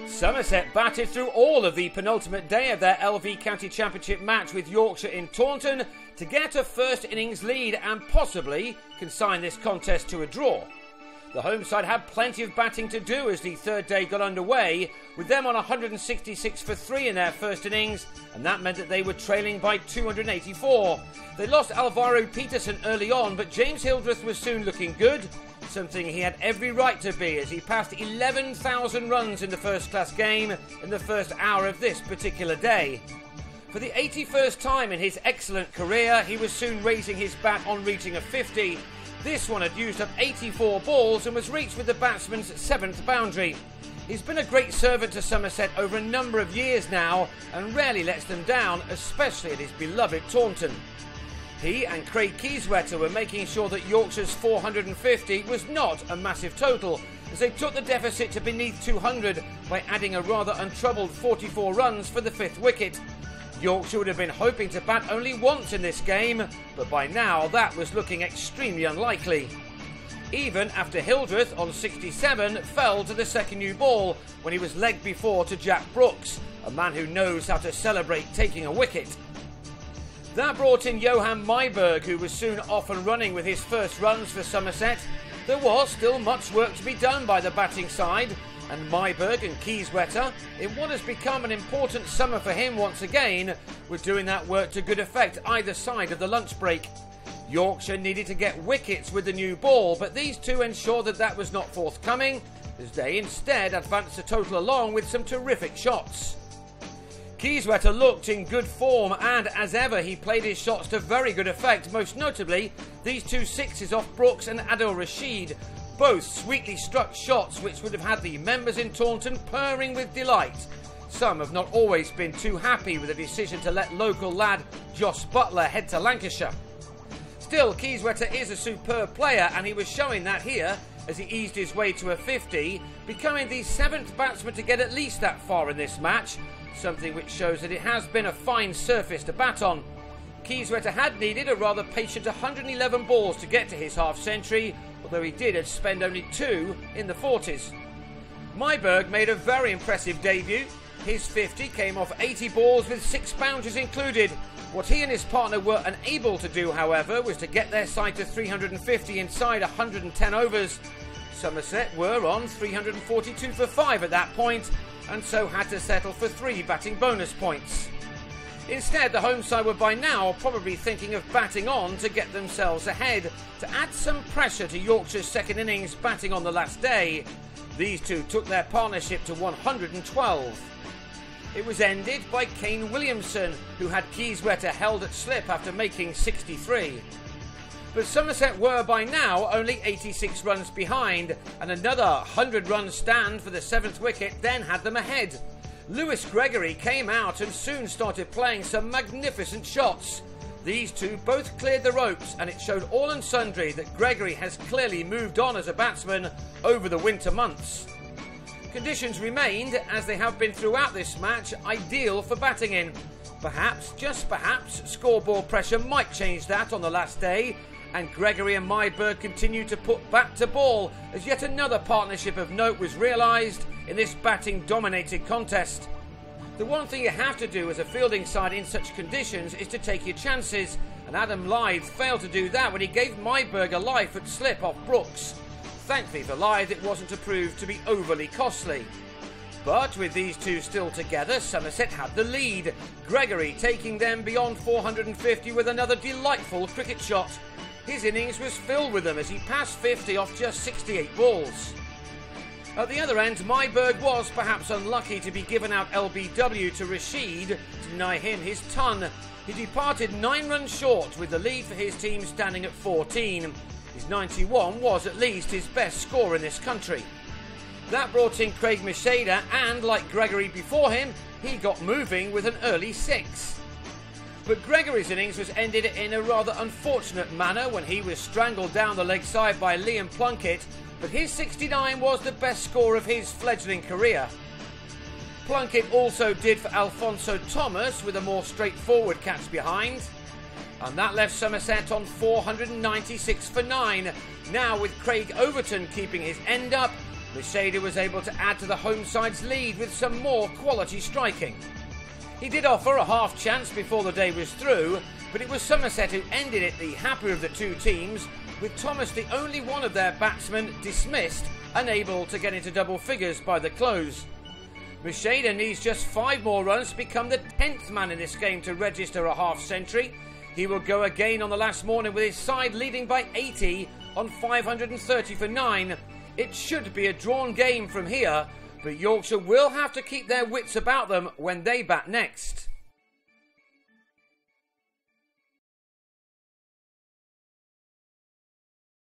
Somerset batted through all of the penultimate day of their LV County Championship match with Yorkshire in Taunton to get a first innings lead and possibly consign this contest to a draw. The home side had plenty of batting to do as the third day got underway, with them on 166 for 3 in their first innings, and that meant that they were trailing by 284. They lost Alvaro Peterson early on, but James Hildreth was soon looking good, something he had every right to be as he passed 11,000 runs in the first-class game in the first hour of this particular day. For the 81st time in his excellent career, he was soon raising his bat on reaching a 50. This one had used up 84 balls and was reached with the batsman's 7th boundary. He's been a great servant to Somerset over a number of years now and rarely lets them down, especially at his beloved Taunton. He and Craig Keyswetter were making sure that Yorkshire's 450 was not a massive total, as they took the deficit to beneath 200 by adding a rather untroubled 44 runs for the 5th wicket. Yorkshire would have been hoping to bat only once in this game, but by now that was looking extremely unlikely. Even after Hildreth on 67 fell to the second new ball when he was legged before to Jack Brooks, a man who knows how to celebrate taking a wicket. That brought in Johan Myberg, who was soon off and running with his first runs for Somerset. There was still much work to be done by the batting side, and Myberg and Keyswetter, in what has become an important summer for him once again, were doing that work to good effect either side of the lunch break. Yorkshire needed to get wickets with the new ball, but these two ensured that that was not forthcoming, as they instead advanced the total along with some terrific shots. Keyswetter looked in good form, and as ever he played his shots to very good effect, most notably these two sixes off Brooks and Adil Rashid, both sweetly struck shots which would have had the members in Taunton purring with delight. Some have not always been too happy with the decision to let local lad Josh Butler head to Lancashire. Still, Keyswetter is a superb player, and he was showing that here as he eased his way to a 50, becoming the 7th batsman to get at least that far in this match, something which shows that it has been a fine surface to bat on. Keyswetter had needed a rather patient 111 balls to get to his half-century, although he did spend only 2 in the 40s. Myberg made a very impressive debut. His 50 came off 80 balls with 6 boundaries included. What he and his partner were unable to do, however, was to get their side to 350 inside 110 overs. Somerset were on 342 for 5 at that point, and so had to settle for 3 batting bonus points. Instead, the home side were by now probably thinking of batting on to get themselves ahead, to add some pressure to Yorkshire's second innings batting on the last day. These two took their partnership to 112. It was ended by Kane Williamson, who had Keyswetter held at slip after making 63. But Somerset were by now only 86 runs behind, and another 100-run stand for the 7th wicket then had them ahead. Lewis Gregory came out and soon started playing some magnificent shots. These two both cleared the ropes, and it showed all and sundry that Gregory has clearly moved on as a batsman over the winter months. Conditions remained, as they have been throughout this match, ideal for batting in. Perhaps, just perhaps, scoreboard pressure might change that on the last day, and Gregory and Myberg continued to put bat to ball as yet another partnership of note was realised in this batting-dominated contest. The one thing you have to do as a fielding side in such conditions is to take your chances, and Adam Lyth failed to do that when he gave Myberg a life at slip off Brooks. Thankfully for Lyth, it wasn't to prove to be overly costly. But with these two still together, Somerset had the lead, Gregory taking them beyond 450 with another delightful cricket shot. His innings was filled with them as he passed 50 off just 68 balls. At the other end, Myberg was perhaps unlucky to be given out LBW to Rashid to deny him his ton. He departed 9 runs short with the lead for his team standing at 14. His 91 was at least his best score in this country. That brought in Craig Macheda, and like Gregory before him, he got moving with an early 6. But Gregory's innings was ended in a rather unfortunate manner when he was strangled down the leg side by Liam Plunkett, but his 69 was the best score of his fledgling career. Plunkett also did for Alfonso Thomas with a more straightforward catch behind. And that left Somerset on 496 for 9, now with Craig Overton keeping his end up Macheda was able to add to the home side's lead with some more quality striking. He did offer a half chance before the day was through, but it was Somerset who ended it the happier of the two teams, with Thomas the only one of their batsmen dismissed, unable to get into double figures by the close. Macheda needs just 5 more runs to become the 10th man in this game to register a half century. He will go again on the last morning with his side leading by 80 on 530 for 9. It should be a drawn game from here, but Yorkshire will have to keep their wits about them when they bat next.